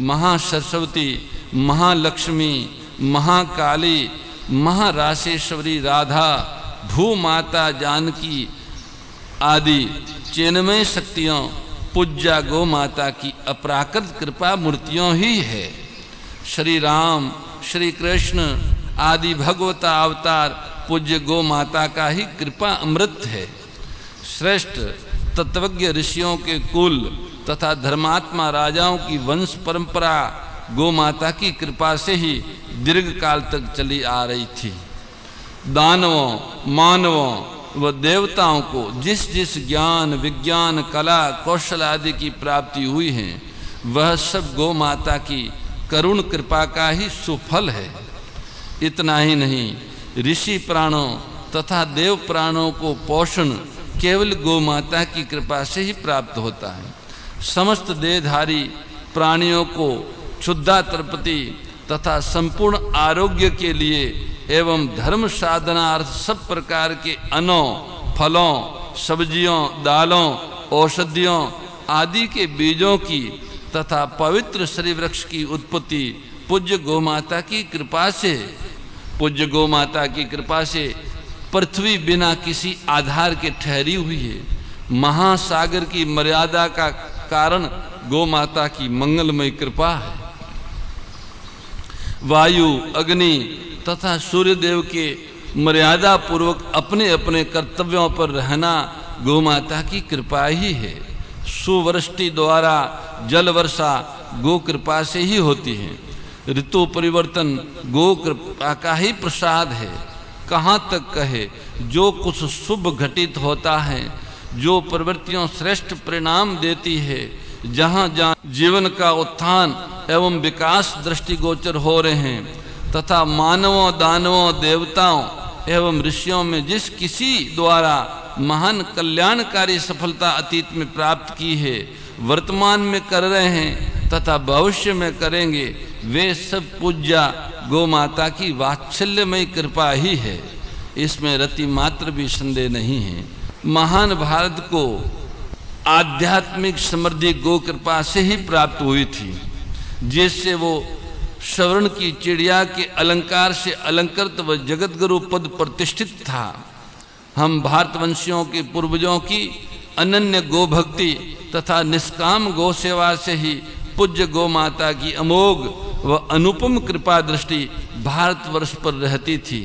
महासरस्वती, महालक्ष्मी, महाकाली, महारासेश्वरी राधा, भूमाता जानकी आदि चिन्मय शक्तियों पूज्या गौ माता की अपराकृत कृपा मूर्तियों ही है। श्री राम, श्री कृष्ण आदि भगवता अवतार पूज्य गौ माता का ही कृपा अमृत है। श्रेष्ठ तत्वज्ञ ऋषियों के कुल तथा धर्मात्मा राजाओं की वंश परंपरा गौ माता की कृपा से ही दीर्घ काल तक चली आ रही थी। दानवों, मानवों व देवताओं को जिस जिस ज्ञान, विज्ञान, कला, कौशल आदि की प्राप्ति हुई है, वह सब गौ माता की करुण कृपा का ही सुफल है। इतना ही नहीं, ऋषि प्राणों तथा देव प्राणों को पोषण केवल गौ माता की कृपा से ही प्राप्त होता है। समस्त देहधारी प्राणियों को क्षुद्धा तृप्ति तथा संपूर्ण आरोग्य के लिए एवं धर्म साधनार्थ सब प्रकार के अन्नों, फलों, सब्जियों, दालों, औषधियों आदि के बीजों की तथा पवित्र श्री वृक्ष की उत्पत्ति पूज्य गौ माता की कृपा से, पूज्य गौ माता की कृपा से पृथ्वी बिना किसी आधार के ठहरी हुई है। महासागर की मर्यादा का कारण गौ माता की मंगलमय कृपा है। वायु, अग्नि तथा सूर्यदेव के मर्यादा पूर्वक अपने अपने कर्तव्यों पर रहना गौ माता की कृपा ही है। सुवृष्टि द्वारा जल वर्षा गो कृपा से ही होती है। ऋतु परिवर्तन गो कृपा का ही प्रसाद है। कहाँ तक कहे, जो कुछ शुभ घटित होता है, जो प्रवृत्तियों श्रेष्ठ परिणाम देती है, जहाँ जहाँ जीवन का उत्थान एवं विकास दृष्टिगोचर हो रहे हैं, तथा मानवों, दानवों, देवताओं एवं ऋषियों में जिस किसी द्वारा महान कल्याणकारी सफलता अतीत में प्राप्त की है, वर्तमान में कर रहे हैं तथा भविष्य में करेंगे, वे सब पूज्या गौ माता की वात्सल्यमय कृपा ही है। इसमें रति मात्र भी संदेह नहीं है। महान भारत को आध्यात्मिक समृद्धि गो कृपा से ही प्राप्त हुई थी, जिससे वो स्वर्ण की चिड़िया के अलंकार से अलंकृत व जगत गुरु पद प्रतिष्ठित था। हम भारतवंशियों के पूर्वजों की अनन्य गो भक्ति तथा निष्काम गो सेवा से ही पूज्य गौ माता की अमोघ व अनुपम कृपा दृष्टि भारतवर्ष पर रहती थी।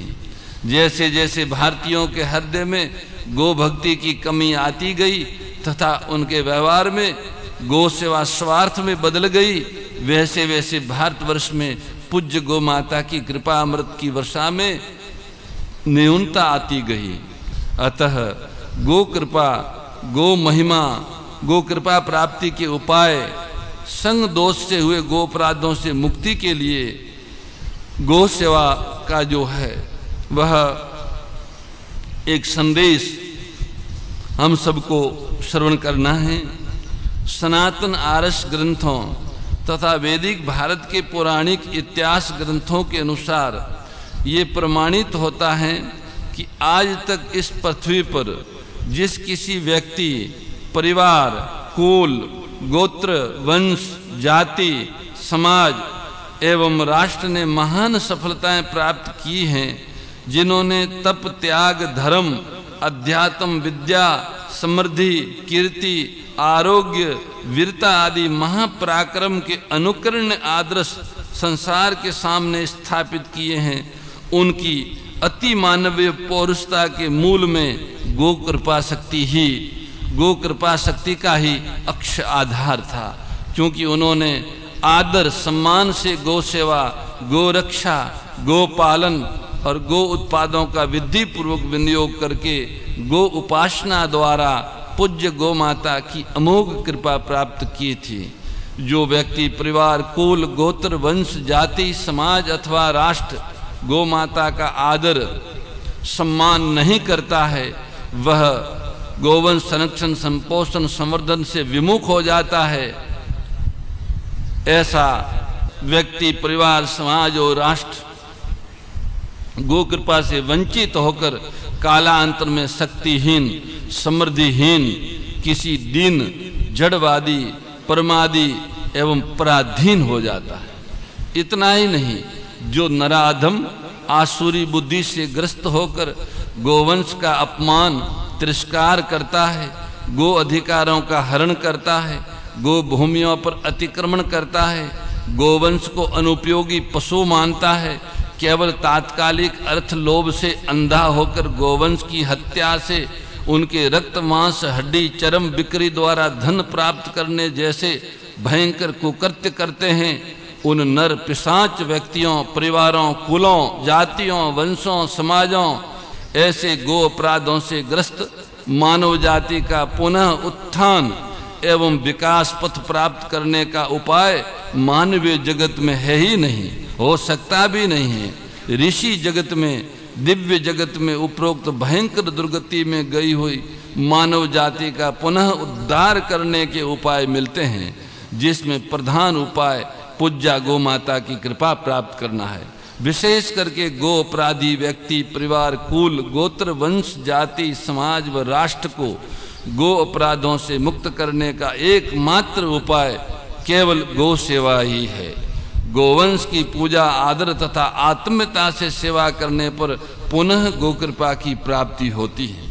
जैसे जैसे भारतीयों के हृदय में गो भक्ति की कमी आती गई तथा उनके व्यवहार में गो सेवा स्वार्थ में बदल गई, वैसे वैसे भारतवर्ष में पूज्य गौ माता की कृपा अमृत की वर्षा में न्यूनता आती गई। अतः गो कृपा, गो महिमा, गो कृपा प्राप्ति के उपाय, संग दोष से हुए गो अपराधों से मुक्ति के लिए गो सेवा का जो है वह एक संदेश हम सबको श्रवण करना है। सनातन आर्ष ग्रंथों तथा वैदिक भारत के पौराणिक इतिहास ग्रंथों के अनुसार ये प्रमाणित होता है कि आज तक इस पृथ्वी पर जिस किसी व्यक्ति, परिवार, कुल, गोत्र, वंश, जाति, समाज एवं राष्ट्र ने महान सफलताएं प्राप्त की हैं, जिन्होंने तप, त्याग, धर्म, अध्यात्म, विद्या, समृद्धि, कीर्ति, आरोग्य, वीरता आदि महापराक्रम के अनुकरण आदर्श संसार के सामने स्थापित किए हैं, उनकी अति मानवीय पौरुषता के मूल में गो कृपा शक्ति ही, गो कृपा शक्ति का ही अक्ष आधार था। क्योंकि उन्होंने आदर सम्मान से गो सेवा, गो रक्षा, गो पालन और गो उत्पादों का विधि पूर्वक विनियोग करके गो उपासना द्वारा पूज्य गौ माता की अमोघ कृपा प्राप्त की थी। जो व्यक्ति परिवार, कुल, गोत्र, वंश, जाति, समाज अथवा राष्ट्र गौ माता का आदर सम्मान नहीं करता है, वह गोवंश संरक्षण, संपोषण, संवर्धन से विमुख हो जाता है। ऐसा व्यक्ति, परिवार, समाज और राष्ट्र गो कृपा से वंचित होकर कालांतर में शक्तिहीन, समृद्धिहीन, किसी दीन, जड़वादी, परमादी एवं पराधीन हो जाता है। इतना ही नहीं, जो नराधम आसुरी बुद्धि से ग्रस्त होकर गोवंश का अपमान तिरस्कार करता है, गो अधिकारों का हरण करता है, गो भूमियों पर अतिक्रमण करता है, गोवंश को अनुपयोगी पशु मानता है, केवल तात्कालिक अर्थ लोभ से अंधा होकर गोवंश की हत्या से उनके रक्त मांस हड्डी चर्म बिक्री द्वारा धन प्राप्त करने जैसे भयंकर कुकृत्य करते हैं, उन नर पिशाच व्यक्तियों, परिवारों, कुलों, जातियों, वंशों, समाजों ऐसे गो अपराधों से ग्रस्त मानव जाति का पुनः उत्थान एवं विकास पथ प्राप्त करने का उपाय मानवीय जगत में है ही नहीं, हो सकता भी नहीं है। ऋषि जगत में, दिव्य जगत में उपरोक्त भयंकर दुर्गति में गई हुई मानव जाति का पुनः उद्धार करने के उपाय मिलते हैं, जिसमें प्रधान उपाय पूज्या गो माता की कृपा प्राप्त करना है। विशेष करके गो अपराधी व्यक्ति, परिवार, कुल, गोत्र, वंश, जाति, समाज व राष्ट्र को गो अपराधों से मुक्त करने का एकमात्र उपाय केवल गो सेवा ही है। गोवंश की पूजा, आदर तथा आत्मीयता से सेवा करने पर पुनः गो कृपा की प्राप्ति होती है,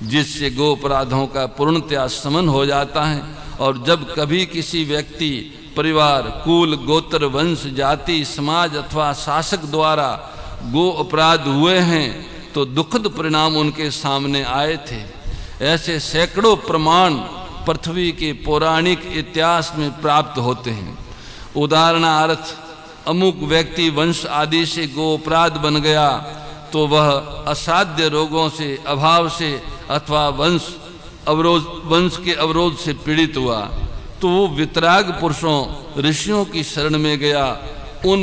जिससे गो अपराधों का पूर्णतया शमन हो जाता है। और जब कभी किसी व्यक्ति, परिवार, कुल, गोत्र, वंश, जाति, समाज अथवा शासक द्वारा गो अपराध हुए हैं तो दुखद परिणाम उनके सामने आए थे। ऐसे सैकड़ों प्रमाण पृथ्वी के पौराणिक इतिहास में प्राप्त होते हैं। उदाहरणार्थ, अमुक व्यक्ति वंश आदि से गो अपराध बन गया तो वह असाध्य रोगों से, अभाव से अथवा वंश के अवरोध से पीड़ित हुआ, तो वो वितराग पुरुषों, ऋषियों की शरण में गया। उन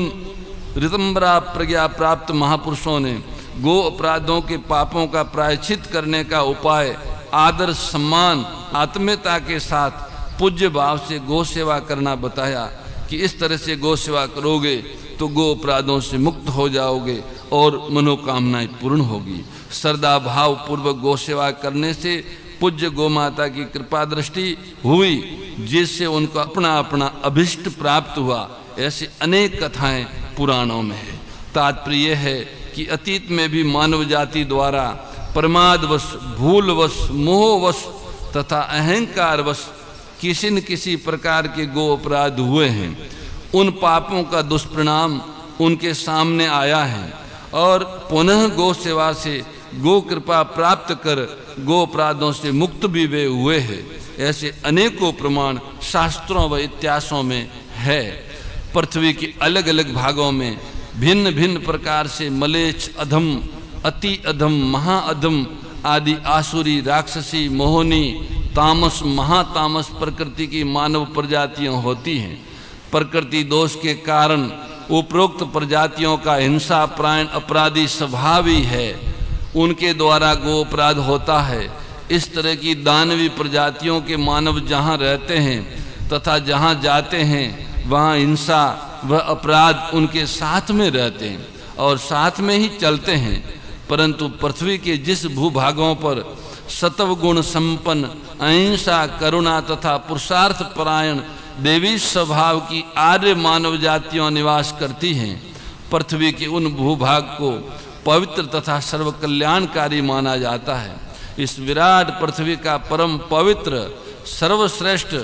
ऋतंबरा प्रज्ञा प्राप्त महापुरुषों ने गो अपराधों के पापों का प्रायश्चित करने का उपाय आदर, सम्मान, आत्मीयता के साथ पूज्य भाव से गो सेवा करना बताया कि इस तरह से गो सेवा करोगे तो गो अपराधों से मुक्त हो जाओगे और मनोकामनाएं पूर्ण होगी। श्रद्धा भाव पूर्वक गो सेवा करने से पूज्य गो माता की कृपा दृष्टि हुई, जिससे उनको अपना अपना अभिष्ट प्राप्त हुआ। ऐसी अनेक कथाएं पुराणों में है। तात्पर्य है कि अतीत में भी मानव जाति द्वारा प्रमादवश, भूलवश, मोहवश तथा अहंकारवश किसी न किसी प्रकार के गो अपराध हुए हैं। उन पापों का दुष्परिणाम उनके सामने आया है और पुनः गो सेवा से गो कृपा प्राप्त कर गो अपराधों से मुक्त भी वे हुए हैं। ऐसे अनेकों प्रमाण शास्त्रों व इतिहासों में है। पृथ्वी के अलग अलग भागों में भिन्न भिन्न प्रकार से मलेच्छ, अधम, अति अधम, महाअधम आदि आसुरी, राक्षसी, मोहनी, तामस, महातामस प्रकृति की मानव प्रजातियां होती हैं। प्रकृति दोष के कारण उपरोक्त प्रजातियों का हिंसा प्रायण अपराधी स्वभाव ही है, उनके द्वारा गो अपराध होता है। इस तरह की दानवी प्रजातियों के मानव जहाँ रहते हैं तथा जहाँ जाते हैं वहाँ हिंसा व अपराध उनके साथ में रहते हैं और साथ में ही चलते हैं। परंतु पृथ्वी के जिस भूभागों पर सत्वगुण संपन्न, अहिंसा, करुणा तथा पुरुषार्थ परायण देवी स्वभाव की आर्य मानव जातियां निवास करती हैं, पृथ्वी के उन भूभाग को पवित्र तथा सर्व कल्याणकारी माना जाता है। इस विराट पृथ्वी का परम पवित्र, सर्वश्रेष्ठ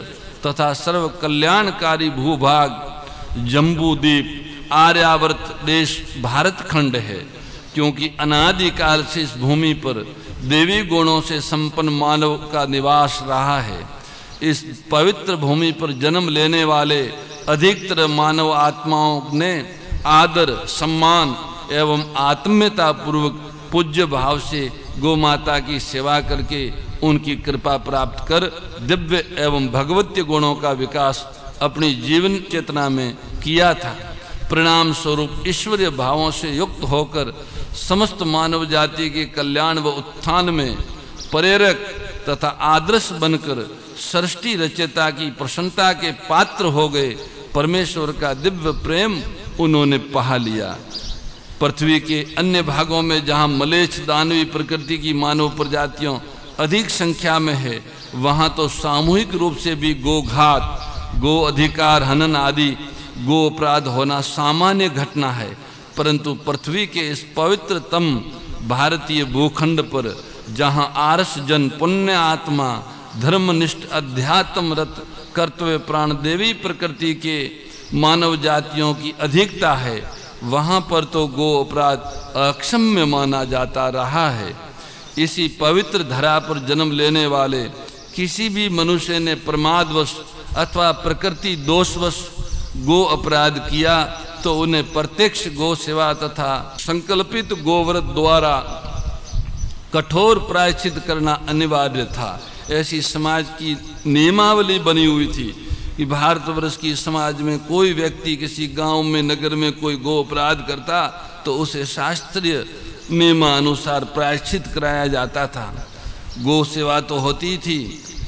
तथा सर्व कल्याणकारी भूभाग जम्बूद्वीप आर्यावर्त देश भारत खंड है, क्योंकि अनादिकाल से इस भूमि पर देवी गुणों से संपन्न मानव का निवास रहा है। इस पवित्र भूमि पर जन्म लेने वाले अधिकतर मानव आत्माओं ने आदर, सम्मान एवं आत्मीयता पूर्वक पूज्य भाव से गो माता की सेवा करके उनकी कृपा प्राप्त कर दिव्य एवं भगवती गुणों का विकास अपनी जीवन चेतना में किया था। परिणाम स्वरूप ईश्वरीय भावों से युक्त होकर समस्त मानव जाति के कल्याण व उत्थान में प्रेरक तथा आदर्श बनकर सृष्टि रचयिता की प्रसन्नता के पात्र हो गए। परमेश्वर का दिव्य प्रेम उन्होंने पा लिया। पृथ्वी के अन्य भागों में जहाँ मलेच्छ दानवी प्रकृति की मानव प्रजातियों अधिक संख्या में है, वहाँ तो सामूहिक रूप से भी गोघात, गो अधिकार हनन आदि गो अपराध होना सामान्य घटना है, परंतु पृथ्वी के इस पवित्रतम भारतीय भूखंड पर जहाँ आरस जन पुण्य आत्मा धर्मनिष्ठ अध्यात्म रत कर्तव्य प्राण देवी प्रकृति के मानव जातियों की अधिकता है, वहाँ पर तो गो अपराध अक्षम्य माना जाता रहा है। इसी पवित्र धरा पर जन्म लेने वाले किसी भी मनुष्य ने प्रमादवश अथवा प्रकृति दोषवश गो अपराध किया तो उन्हें प्रत्यक्ष गो सेवा तथा संकल्पित गोव्रत द्वारा कठोर प्रायश्चित करना अनिवार्य था। ऐसी समाज की नियमावली बनी हुई थी कि भारतवर्ष की समाज में कोई व्यक्ति किसी गांव में नगर में कोई गो अपराध करता तो उसे शास्त्रीय नियमानुसार प्रायश्चित कराया जाता था। गो सेवा तो होती थी,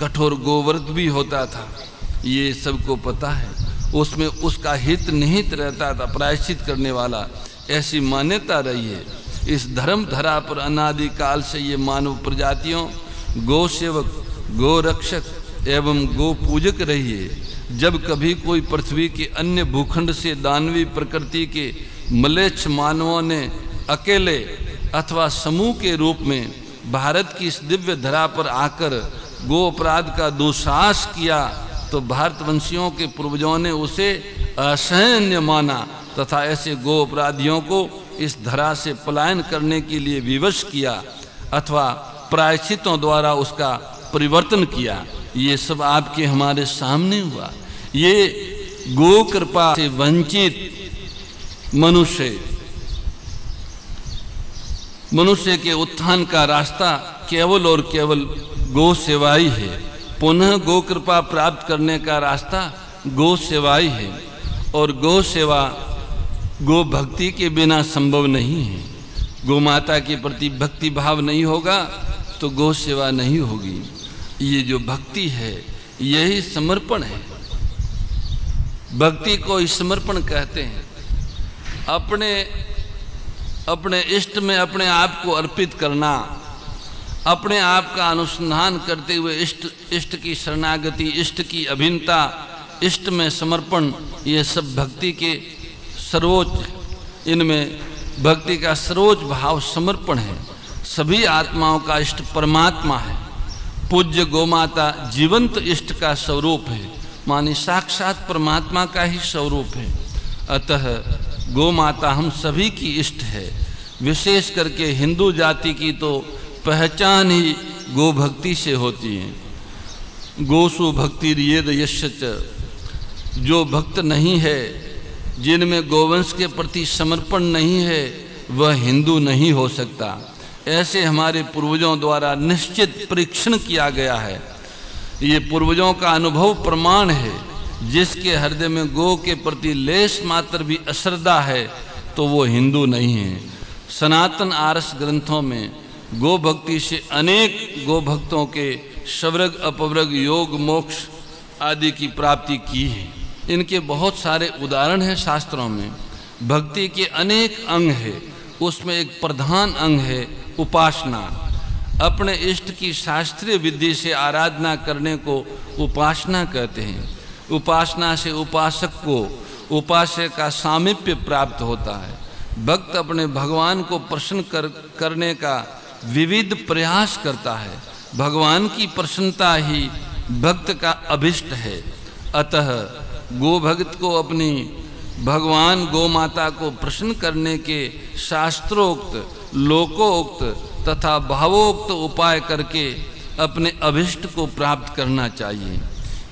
कठोर गोव्रत भी होता था, ये सबको पता है। उसमें उसका हित निहित रहता था, प्रायश्चित करने वाला, ऐसी मान्यता रही है। इस धर्म धरा पर अनादि काल से ये मानव प्रजातियों गो सेवक, गो रक्षक एवं गो पूजक रही है। जब कभी कोई पृथ्वी के अन्य भूखंड से दानवी प्रकृति के मलेच्छ मानवों ने अकेले अथवा समूह के रूप में भारत की इस दिव्य धरा पर आकर गो अपराध का दुस्साहस किया तो भारतवंशियों के पूर्वजों ने उसे असहनीय माना तथा ऐसे गो अपराधियों को इस धरा से पलायन करने के लिए विवश किया अथवा प्रायश्चितों द्वारा उसका परिवर्तन किया। ये सब आपके हमारे सामने हुआ। ये गो कृपा से वंचित मनुष्य के उत्थान का रास्ता केवल और केवल गो सेवा ही है। पुनः गो कृपा प्राप्त करने का रास्ता गो सेवा ही है और गो सेवा गो भक्ति के बिना संभव नहीं है। गो माता के प्रति भक्ति भाव नहीं होगा तो गो सेवा नहीं होगी। ये जो भक्ति है यही समर्पण है। भक्ति को समर्पण कहते हैं। अपने इष्ट में अपने आप को अर्पित करना, अपने आप का अनुसंधान करते हुए इष्ट की शरणागति, इष्ट की अभिन्नता, इष्ट में समर्पण, ये सब भक्ति के सर्वोच्च, इनमें भक्ति का सर्वोच्च भाव समर्पण है। सभी आत्माओं का इष्ट परमात्मा है। पूज्य गोमाता जीवंत इष्ट का स्वरूप है, मानी साक्षात परमात्मा का ही स्वरूप है। अतः गोमाता हम सभी की इष्ट है। विशेष करके हिंदू जाति की तो पहचान ही गो भक्ति से होती है। गोसु भक्ति रियेद यश्च, जो भक्त नहीं है, जिनमें गोवंश के प्रति समर्पण नहीं है, वह हिंदू नहीं हो सकता। ऐसे हमारे पूर्वजों द्वारा निश्चित परीक्षण किया गया है। ये पूर्वजों का अनुभव प्रमाण है। जिसके हृदय में गो के प्रति लेश मात्र भी अश्रद्धा है तो वो हिंदू नहीं है। सनातन आर्ष ग्रंथों में गो भक्ति से अनेक गो भक्तों के शवरग अपवर्ग योग मोक्ष आदि की प्राप्ति की है। इनके बहुत सारे उदाहरण हैं शास्त्रों में। भक्ति के अनेक अंग हैं, उसमें एक प्रधान अंग है उपासना। अपने इष्ट की शास्त्रीय विधि से आराधना करने को उपासना कहते हैं। उपासना से उपासक को उपास्य का सामीप्य प्राप्त होता है। भक्त अपने भगवान को प्रसन्न करने का विविध प्रयास करता है। भगवान की प्रसन्नता ही भक्त का अभिष्ट है। अतः गो भक्त को अपनी भगवान गो माता को प्रसन्न करने के शास्त्रोक्त, लोकोक्त तथा भावोक्त उपाय करके अपने अभिष्ट को प्राप्त करना चाहिए।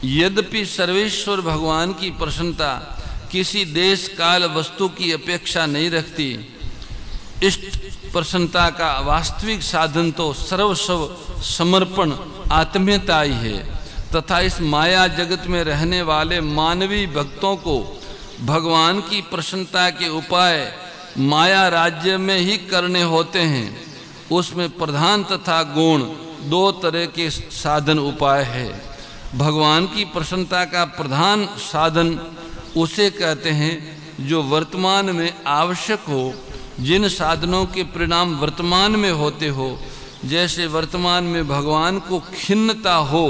यद्यपि सर्वेश्वर भगवान की प्रसन्नता किसी देश काल वस्तु की अपेक्षा नहीं रखती, इष्ट प्रसन्नता का वास्तविक साधन तो सर्वस्व समर्पण आत्मीयता ही है। तथा इस माया जगत में रहने वाले मानवीय भक्तों को भगवान की प्रसन्नता के उपाय माया राज्य में ही करने होते हैं। उसमें प्रधान तथा गौण दो तरह के साधन उपाय है। भगवान की प्रसन्नता का प्रधान साधन उसे कहते हैं जो वर्तमान में आवश्यक हो, जिन साधनों के परिणाम वर्तमान में होते हो। जैसे वर्तमान में भगवान को खिन्नता हो,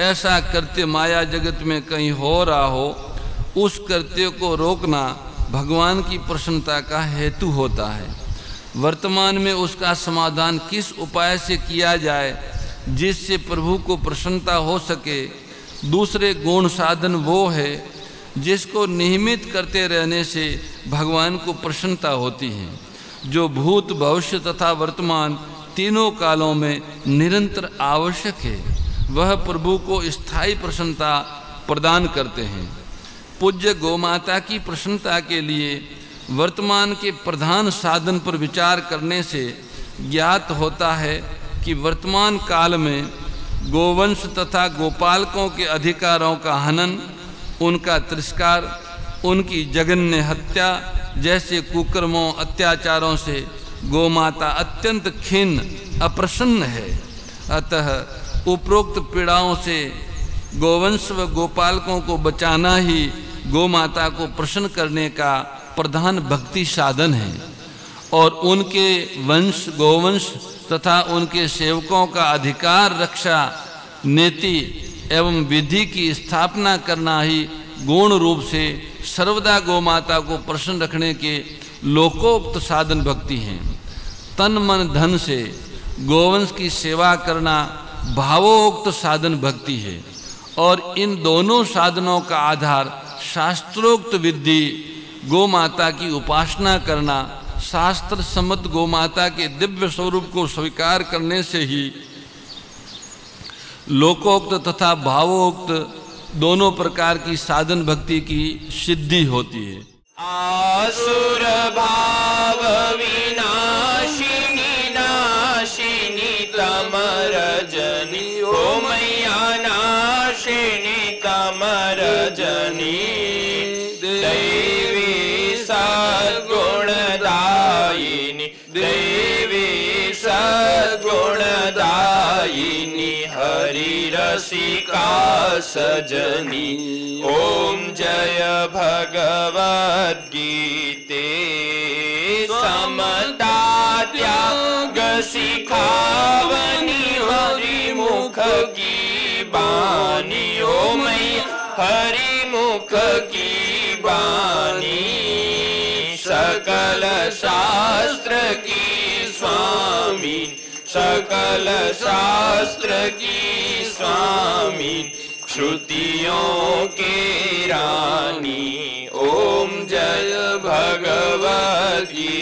ऐसा कृत्य माया जगत में कहीं हो रहा हो, उस कृत्य को रोकना भगवान की प्रसन्नता का हेतु होता है। वर्तमान में उसका समाधान किस उपाय से किया जाए जिससे प्रभु को प्रसन्नता हो सके। दूसरे गौण साधन वो है जिसको नियमित करते रहने से भगवान को प्रसन्नता होती है, जो भूत भविष्य तथा वर्तमान तीनों कालों में निरंतर आवश्यक है। वह प्रभु को स्थायी प्रसन्नता प्रदान करते हैं। पूज्य गोमाता की प्रसन्नता के लिए वर्तमान के प्रधान साधन पर विचार करने से ज्ञात होता है कि वर्तमान काल में गोवंश तथा गोपालकों के अधिकारों का हनन, उनका तिरस्कार, उनकी जघन्य हत्या जैसे कुकर्मों अत्याचारों से गोमाता अत्यंत खिन्न अप्रसन्न है। अतः उपरोक्त पीड़ाओं से गोवंश व गोपालकों को बचाना ही गोमाता को प्रसन्न करने का प्रधान भक्ति साधन है और उनके वंश गोवंश तथा उनके सेवकों का अधिकार रक्षा नीति एवं विधि की स्थापना करना ही गौण रूप से सर्वदा गोमाता को प्रसन्न रखने के लोकोक्त साधन भक्ति हैं। तन मन धन से गोवंश की सेवा करना भावोक्त साधन भक्ति है और इन दोनों साधनों का आधार शास्त्रोक्त विधि गोमाता की उपासना करना, शास्त्र सम्मत गोमाता के दिव्य स्वरूप को स्वीकार करने से ही लोकोक्त तथा भावोक्त दोनों प्रकार की साधन भक्ति की सिद्धि होती है। आसुर भाव विनाशिनी नाशिनी तमरजनी, ओ मैया नाशिनी तमरजनी, दैवी सद्गुणदायिनी, दैवी सद्गुणदायिनी, हरि रसिका सजनी। ओम जय भगवद्गीते समता त्याग सिखावनी, हरि मुख की बानी, ओ मैया हरि मुख की बानी, सकल शास्त्र की स्वामी, सकल शास्त्र की स्वामी, श्रुतियों के रानी। ओम जय भगवद्गीते।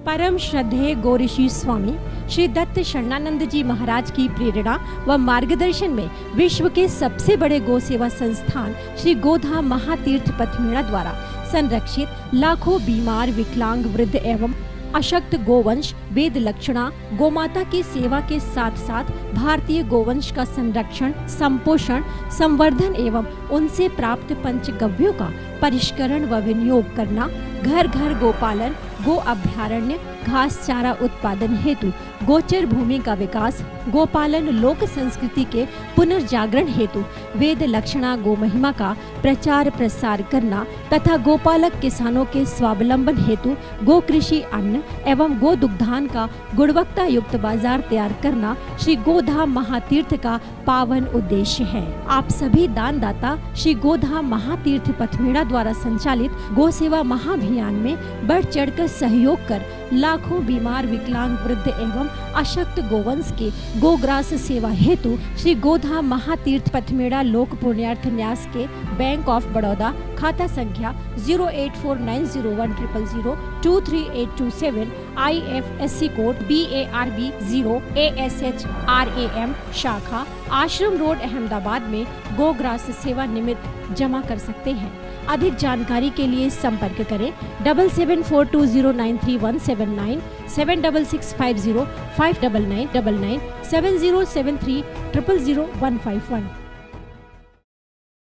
परम श्रद्धेय गौरीशी स्वामी श्री दत्त शरणानंद जी महाराज की प्रेरणा व मार्गदर्शन में विश्व के सबसे बड़े गौ सेवा संस्थान श्री गोधाम महातीर्थ पथमेड़ा द्वारा संरक्षित लाखों बीमार, विकलांग, वृद्ध एवं अशक्त गोवंश वेद लक्षणा गोमाता की सेवा के साथ साथ भारतीय गोवंश का संरक्षण, संपोषण, संवर्धन एवं उनसे प्राप्त पंचगव्यों का परिष्करण व विनियोग करना, घर घर गोपालन, गो अभ्यारण्य, घास चारा उत्पादन हेतु गोचर भूमि का विकास, गोपालन लोक संस्कृति के पुनर्जागरण हेतु वेद लक्षणा गो महिमा का प्रचार प्रसार करना तथा गोपालक किसानों के स्वावलंबन हेतु गो कृषि अन्न एवं गो दुग्धान का गुणवत्ता युक्त बाजार तैयार करना श्री गोधाम महातीर्थ का पावन उद्देश्य है। आप सभी दानदाता श्री गोधाम महातीर्थ पथमेड़ा द्वारा संचालित गो सेवा महाअभियान में बढ़ चढ़कर सहयोग कर लाखों बीमार, विकलांग, वृद्ध एवं अशक्त गोवंश के गोग्रास सेवा हेतु श्री गोधाम महातीर्थ पथमेड़ा लोक पुण्यार्थ न्यास के बैंक ऑफ बड़ौदा खाता संख्या 084901000238827 IFSC कोड BARB 0 ASHRAM शाखा आश्रम रोड अहमदाबाद में गोग्रास सेवा निमित्त जमा कर सकते हैं। अधिक जानकारी के लिए संपर्क करें 7742093179 7665059999 7073000151।